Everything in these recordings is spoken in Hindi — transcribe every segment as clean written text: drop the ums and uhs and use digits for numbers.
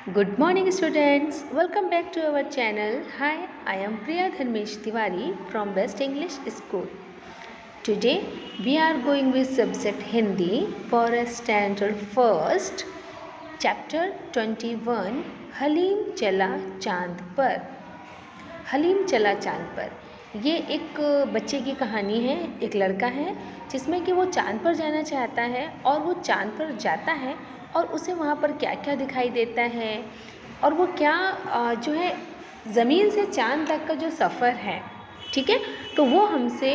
Good morning, students. Welcome back to our channel. Hi, I am Priya Dharmesh Tiwari from Best English School. Today, we are going with subject Hindi for a standard first, chapter 21. Haleem चला चांद पर। हलीम चला चांद पर ये एक बच्चे की कहानी है। एक लड़का है जिसमें कि वो चांद पर जाना चाहता है और वो चांद पर जाता है और उसे वहाँ पर क्या क्या दिखाई देता है और वो क्या जो है ज़मीन से चांद तक का जो सफ़र है, ठीक है, तो वो हमसे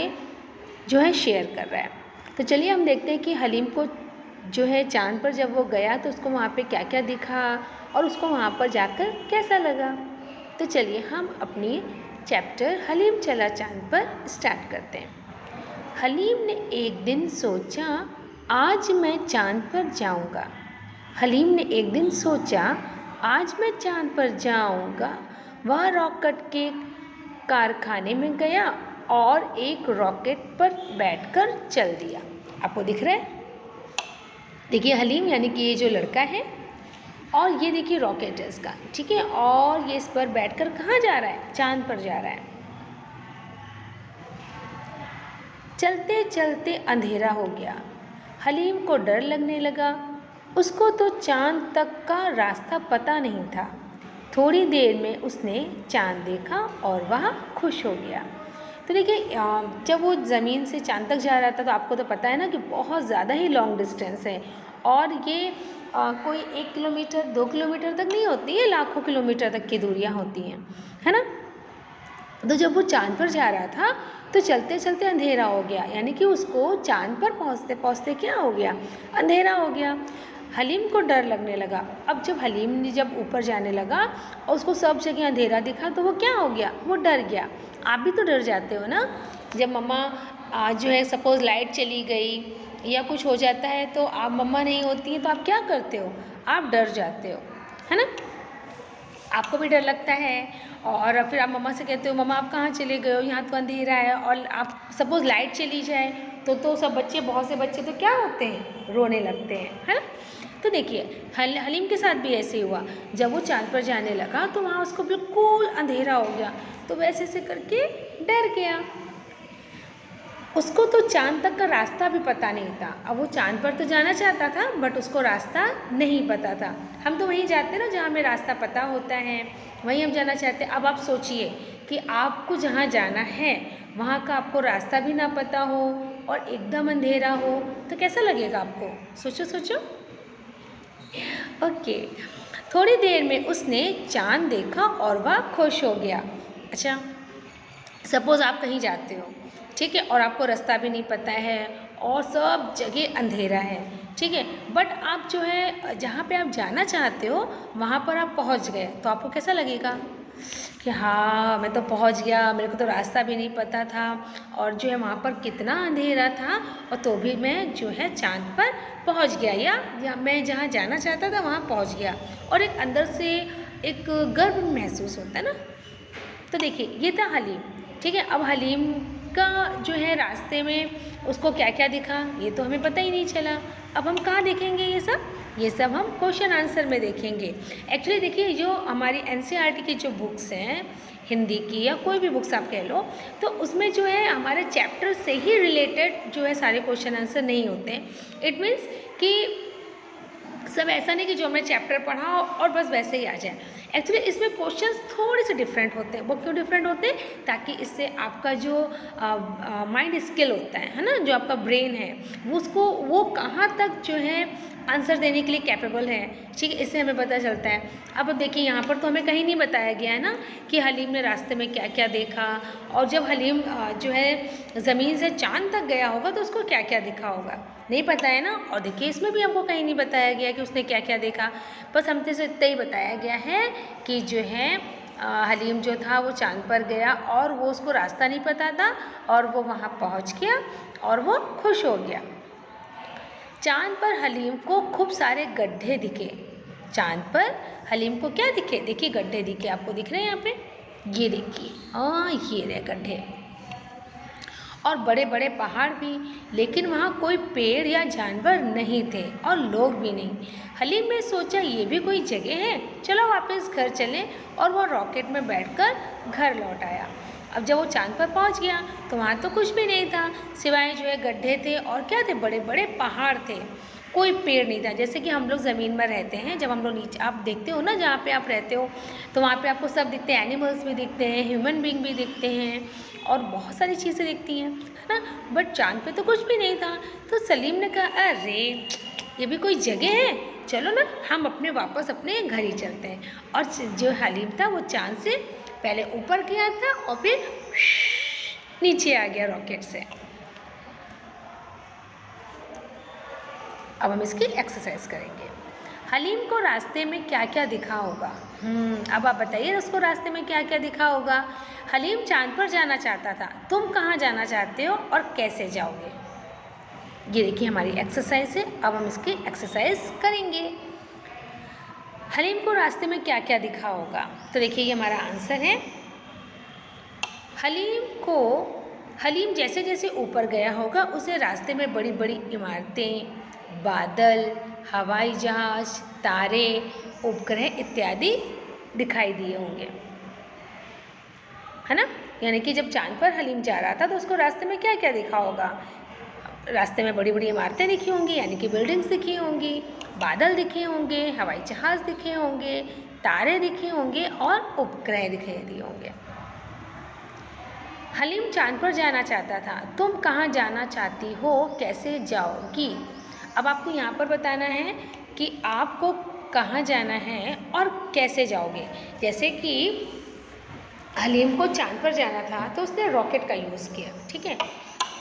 जो है शेयर कर रहा है। तो चलिए हम देखते हैं कि हलीम को जो है चांद पर जब वो गया तो उसको वहाँ पे क्या क्या दिखा और उसको वहाँ पर जाकर कैसा लगा। तो चलिए हम अपनी चैप्टर हलीम चला चांद पर स्टार्ट करते हैं। हलीम ने एक दिन सोचा आज मैं चांद पर जाऊंगा। हलीम ने एक दिन सोचा आज मैं चांद पर जाऊंगा। वह रॉकेट के कारखाने में गया और एक रॉकेट पर बैठकर चल दिया। आपको दिख रहा है? देखिए हलीम यानी कि ये जो लड़का है और ये देखिए रॉकेट है इसका, ठीक है, और ये इस पर बैठकर कहाँ जा रहा है? चांद पर जा रहा है। चलते चलते अंधेरा हो गया। हलीम को डर लगने लगा। उसको तो चांद तक का रास्ता पता नहीं था। थोड़ी देर में उसने चांद देखा और वह खुश हो गया। तो देखिए जब वो ज़मीन से चांद तक जा रहा था तो आपको तो पता है ना कि बहुत ज़्यादा ही लॉन्ग डिस्टेंस है और ये कोई 1 किलोमीटर 2 किलोमीटर तक नहीं होती है, लाखों किलोमीटर तक की दूरियां होती हैं, है ना। तो जब वो चांद पर जा रहा था तो चलते चलते अंधेरा हो गया, यानी कि उसको चांद पर पहुँचते पहुँचते क्या हो गया? अंधेरा हो गया। हलीम को डर लगने लगा। अब जब हलीम ने जब ऊपर जाने लगा और उसको सब जगह अंधेरा दिखा तो वो क्या हो गया? वो डर गया। आप भी तो डर जाते हो ना, जब मम्मा जो है सपोज़ लाइट चली गई या कुछ हो जाता है तो आप मम्मा नहीं होती हैं तो आप क्या करते हो? आप डर जाते हो, है ना। आपको भी डर लगता है और फिर आप मम्मा से कहते हो मम्मा आप कहाँ चले गए हो, यहाँ तो अंधेरा है, और आप सपोज़ लाइट चली जाए तो सब बच्चे, बहुत से बच्चे तो क्या होते हैं? रोने लगते हैं, है ना। तो देखिए हलीम के साथ भी ऐसे हुआ। जब वो चांद पर जाने लगा तो वहाँ उसको बिल्कुल अंधेरा हो गया, तो वैसे ऐसे करके डर गया। उसको तो चांद तक का रास्ता भी पता नहीं था। अब वो चांद पर तो जाना चाहता था बट उसको रास्ता नहीं पता था। हम तो वहीं जाते हैं ना जहाँ हमें रास्ता पता होता है, वहीं हम जाना चाहते हैं। अब आप सोचिए कि आपको जहाँ जाना है वहाँ का आपको रास्ता भी ना पता हो और एकदम अंधेरा हो तो कैसा लगेगा आपको? सोचो सोचो। ओके, थोड़ी देर में उसने चांद देखा और वह खुश हो गया। अच्छा, सपोज़ आप कहीं जाते हो, ठीक है, और आपको रास्ता भी नहीं पता है और सब जगह अंधेरा है, ठीक है, बट आप जो है जहाँ पे आप जाना चाहते हो वहाँ पर आप पहुँच गए तो आपको कैसा लगेगा कि हाँ मैं तो पहुँच गया, मेरे को तो रास्ता भी नहीं पता था और जो है वहाँ पर कितना अंधेरा था और तो भी मैं जो है चांद पर पहुँच गया, या मैं जहाँ जाना चाहता था वहाँ पहुँच गया, और एक अंदर से एक गर्व महसूस होता है ना। तो देखिए ये था हलीम, ठीक है। अब हलीम का जो है रास्ते में उसको क्या क्या दिखा ये तो हमें पता ही नहीं चला। अब हम कहाँ देखेंगे ये सब हम क्वेश्चन आंसर में देखेंगे। एक्चुअली देखिए जो हमारी एनसीईआरटी की जो बुक्स हैं हिंदी की या कोई भी बुक्स आप कह लो, तो उसमें जो है हमारे चैप्टर से ही रिलेटेड जो है सारे क्वेश्चन आंसर नहीं होते हैं। इट मीन्स कि सब ऐसा नहीं कि जो हमने चैप्टर पढ़ा और बस वैसे ही आ जाए। एक्चुअली इसमें क्वेश्चंस थोड़े से डिफरेंट होते हैं। वो क्यों डिफरेंट होते हैं? ताकि इससे आपका जो माइंड स्किल होता है ना, जो आपका ब्रेन है वो कहाँ तक जो है आंसर देने के लिए कैपेबल है, ठीक है, इससे हमें पता चलता है। अब देखिए यहाँ पर तो हमें कहीं नहीं बताया गया है ना कि हलीम ने रास्ते में क्या क्या देखा, और जब हलीम जो है ज़मीन से चांद तक गया होगा तो उसको क्या क्या दिखा होगा, नहीं पता है ना। और देखिए इसमें भी हमको कहीं नहीं बताया गया कि उसने क्या क्या देखा, बस हमसे से इतना ही बताया गया है कि जो है हलीम जो था वो चांद पर गया और वो उसको रास्ता नहीं पता था और वो वहाँ पहुँच गया और वो खुश हो गया। चांद पर हलीम को खूब सारे गड्ढे दिखे। चांद पर हलीम को क्या दिखे? देखिए गड्ढे दिखे, आपको दिख रहे हैं यहाँ पे, ये देखिए, ये रहे गड्ढे। और बड़े बड़े पहाड़ भी, लेकिन वहाँ कोई पेड़ या जानवर नहीं थे और लोग भी नहीं। हलीम ने सोचा ये भी कोई जगह है, चलो वापस घर चलें, और वो रॉकेट में बैठकर घर लौट आया। अब जब वो चांद पर पहुंच गया तो वहाँ तो कुछ भी नहीं था, सिवाय जो है गड्ढे थे और क्या थे, बड़े बड़े पहाड़ थे, कोई पेड़ नहीं था। जैसे कि हम लोग ज़मीन में रहते हैं, जब हम लोग नीचे आप देखते हो ना, जहाँ पे आप रहते हो तो वहाँ पे आपको सब दिखते हैं, एनिमल्स भी दिखते हैं, ह्यूमन बीइंग भी दिखते हैं और बहुत सारी चीज़ें दिखती हैं, है ना। बट चांद पे तो कुछ भी नहीं था। तो सलीम ने कहा, अरे ये भी कोई जगह है, चलो ना हम वापस अपने घर ही चलते हैं। और जो हलीम था वो चांद से पहले ऊपर गया था और फिर नीचे आ गया रॉकेट से। अब हम इसकी एक्सरसाइज करेंगे। हलीम को रास्ते में क्या क्या दिखा होगा? अब आप बताइए उसको रास्ते में क्या क्या दिखा होगा। हलीम चांद पर जाना चाहता था, तुम कहाँ जाना चाहते हो और कैसे जाओगे? ये देखिए हमारी एक्सरसाइज है, अब हम इसकी एक्सरसाइज करेंगे। हलीम को रास्ते में क्या क्या दिखा होगा? तो देखिए ये हमारा आंसर है। हलीम जैसे जैसे ऊपर गया होगा उसे रास्ते में बड़ी बड़ी इमारतें, बादल, हवाई जहाज, तारे, उपग्रह इत्यादि दिखाई दिए होंगे, है ना। यानी कि जब चांद पर हलीम जा रहा था तो उसको रास्ते में क्या क्या दिखा होगा? रास्ते में बड़ी बड़ी इमारतें दिखी होंगी, यानी कि बिल्डिंग्स दिखी होंगी, बादल दिखे होंगे, हवाई जहाज दिखे होंगे, तारे दिखे होंगे और उपग्रह दिखाई दिए होंगे। हलीम चांद पर जाना चाहता था, तुम कहाँ जाना चाहती हो, कैसे जाओगी? अब आपको यहाँ पर बताना है कि आपको कहाँ जाना है और कैसे जाओगे। जैसे कि हलीम को चांद पर जाना था तो उसने रॉकेट का यूज़ किया, ठीक है।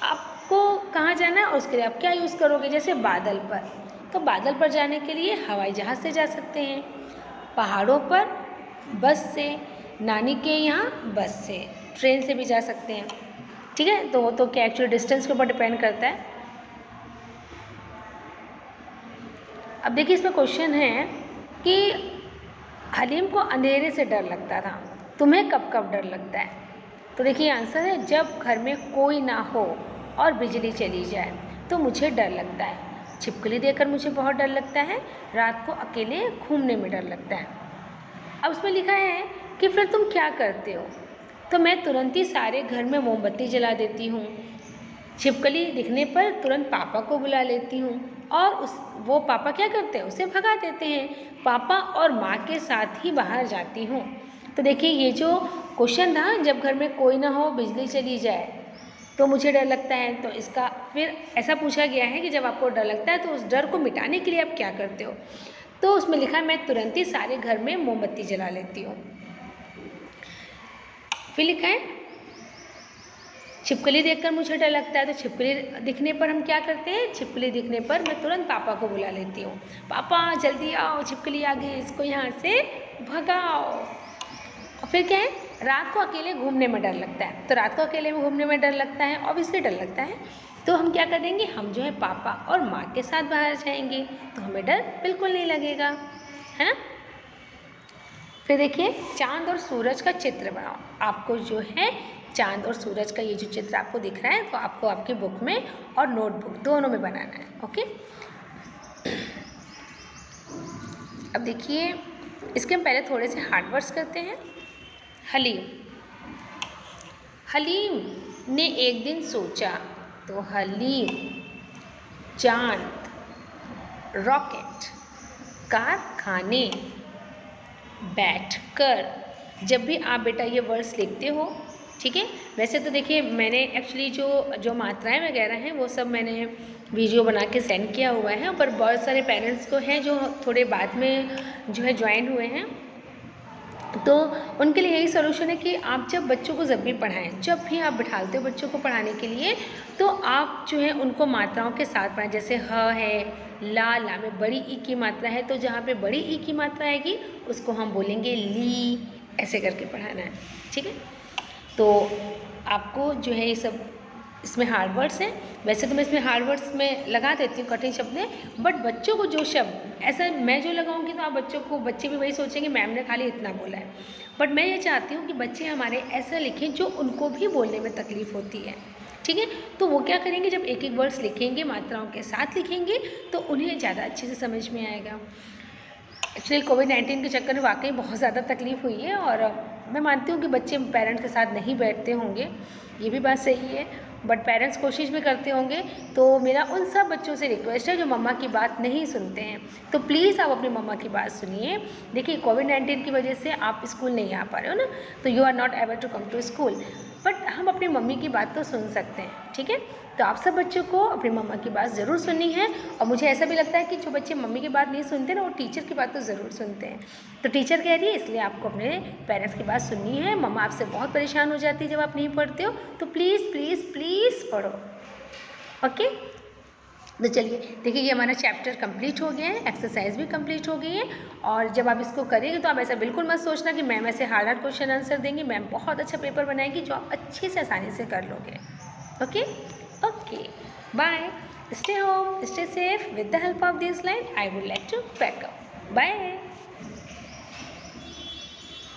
आपको कहाँ जाना है और उसके लिए आप क्या यूज़ करोगे? जैसे बादल पर, तो बादल पर जाने के लिए हवाई जहाज़ से जा सकते हैं, पहाड़ों पर बस से, नानी के यहाँ बस से, ट्रेन से भी जा सकते हैं, ठीक है। तो वो तो क्या एक्चुअली डिस्टेंस के ऊपर डिपेंड करता है। अब देखिए इसमें क्वेश्चन है कि हलीम को अंधेरे से डर लगता था, तुम्हें कब कब डर लगता है? तो देखिए आंसर है, जब घर में कोई ना हो और बिजली चली जाए तो मुझे डर लगता है, छिपकली देखकर मुझे बहुत डर लगता है, रात को अकेले घूमने में डर लगता है। अब उसमें लिखा है कि फिर तुम क्या करते हो? तो मैं तुरंत ही सारे घर में मोमबत्ती जला देती हूँ, छिपकली दिखने पर तुरंत पापा को बुला लेती हूँ और वो पापा क्या करते हैं, उसे भगा देते हैं, पापा और माँ के साथ ही बाहर जाती हूँ। तो देखिए ये जो क्वेश्चन था, जब घर में कोई ना हो, बिजली चली जाए तो मुझे डर लगता है, तो इसका फिर ऐसा पूछा गया है कि जब आपको डर लगता है तो उस डर को मिटाने के लिए आप क्या करते हो? तो उसमें लिखा है, मैं तुरंत ही सारे घर में मोमबत्ती जला लेती हूँ। फिर लिखा है, छिपकली देखकर मुझे डर लगता है, तो छिपकली दिखने पर हम क्या करते हैं? छिपकली दिखने पर मैं तुरंत पापा को बुला लेती हूँ, पापा जल्दी आओ, छिपकली आ गई, इसको यहाँ से भगाओ। और फिर क्या है, रात को अकेले घूमने में डर लगता है, तो रात को अकेले घूमने में डर लगता है, ऑब्वियसली डर लगता है, तो हम क्या करेंगे, हम जो है पापा और माँ के साथ बाहर जाएंगे, तो हमें डर बिल्कुल नहीं लगेगा, है ना। फिर देखिए, चांद और सूरज का चित्र बनाओ। आपको जो है चांद और सूरज का ये जो चित्र आपको दिख रहा है, तो आपको आपकी बुक में और नोटबुक दोनों में बनाना है, ओके। अब देखिए, इसके हम पहले थोड़े से हार्ड वर्ड्स करते हैं। हलीम ने एक दिन सोचा, तो हलीम, चांद, रॉकेट, कारखाने, बैठकर। जब भी आप बेटा ये वर्ड्स लिखते हो, ठीक है। वैसे तो देखिए मैंने एक्चुअली जो मात्राएं वगैरह हैं वो सब मैंने वीडियो बना के सेंड किया हुआ है, पर बहुत सारे पेरेंट्स को हैं जो थोड़े बाद में जो है ज्वाइन हुए हैं, तो उनके लिए यही सोल्यूशन है कि आप जब बच्चों को जब भी पढ़ाएं, जब भी आप बिठाते हो बच्चों को पढ़ाने के लिए, तो आप जो है उनको मात्राओं के साथ पढ़ाएं। जैसे ह है, ला में बड़ी ई की मात्रा है, तो जहाँ पे बड़ी ई की मात्रा आएगी उसको हम बोलेंगे ली, ऐसे करके पढ़ाना है, ठीक है। तो आपको जो है ये सब इसमें हार्ड वर्ड्स हैं। वैसे तो मैं इसमें हार्ड वर्ड्स में लगा देती हूँ कठिन शब्द, बट बच्चों को जो शब्द ऐसा मैं जो लगाऊंगी तो आप बच्चे भी वही सोचेंगे मैम ने खाली इतना बोला है। बट मैं ये चाहती हूँ कि बच्चे हमारे ऐसा लिखें जो उनको भी बोलने में तकलीफ़ होती है, ठीक है। तो वो क्या करेंगे, जब एक एक वर्ड्स लिखेंगे मात्राओं के साथ लिखेंगे तो उन्हें ज़्यादा अच्छे से समझ में आएगा। एक्चुअली कोविड-19 के चक्कर में वाकई बहुत ज़्यादा तकलीफ़ हुई है और मैं मानती हूँ कि बच्चे पेरेंट्स के साथ नहीं बैठते होंगे, ये भी बात सही है, बट पेरेंट्स कोशिश भी करते होंगे। तो मेरा उन सब बच्चों से रिक्वेस्ट है जो मम्मा की बात नहीं सुनते हैं, तो प्लीज़ आप अपनी मम्मा की बात सुनिए। देखिए कोविड-19 की वजह से आप स्कूल नहीं आ पा रहे हो ना, तो you are not able to come to school, but हम अपनी मम्मी की बात तो सुन सकते हैं, ठीक है। तो आप सब बच्चों को अपनी मम्मा की बात ज़रूर सुननी है। और मुझे ऐसा भी लगता है कि जो बच्चे मम्मी की बात नहीं सुनते ना, वो टीचर की बात तो ज़रूर सुनते हैं। तो टीचर कह रही है इसलिए आपको अपने पेरेंट्स की बात सुननी है। मम्मा आपसे बहुत परेशान हो जाती है जब आप नहीं पढ़ते हो, तो प्लीज़ प्लीज़ प्लीज़ पढ़ो, ओके। तो चलिए देखिए, ये हमारा चैप्टर कंप्लीट हो गया है, एक्सरसाइज भी कंप्लीट हो गई है। और जब आप इसको करेंगे तो आप ऐसा बिल्कुल मत सोचना कि मैम ऐसे हार्ड हार्ड क्वेश्चन आंसर देंगी। मैम बहुत अच्छा पेपर बनाएगी जो आप अच्छे से आसानी से कर लोगे, okay. Okay, bye, stay home, stay safe. With the help of this line I would like to pack up. Bye.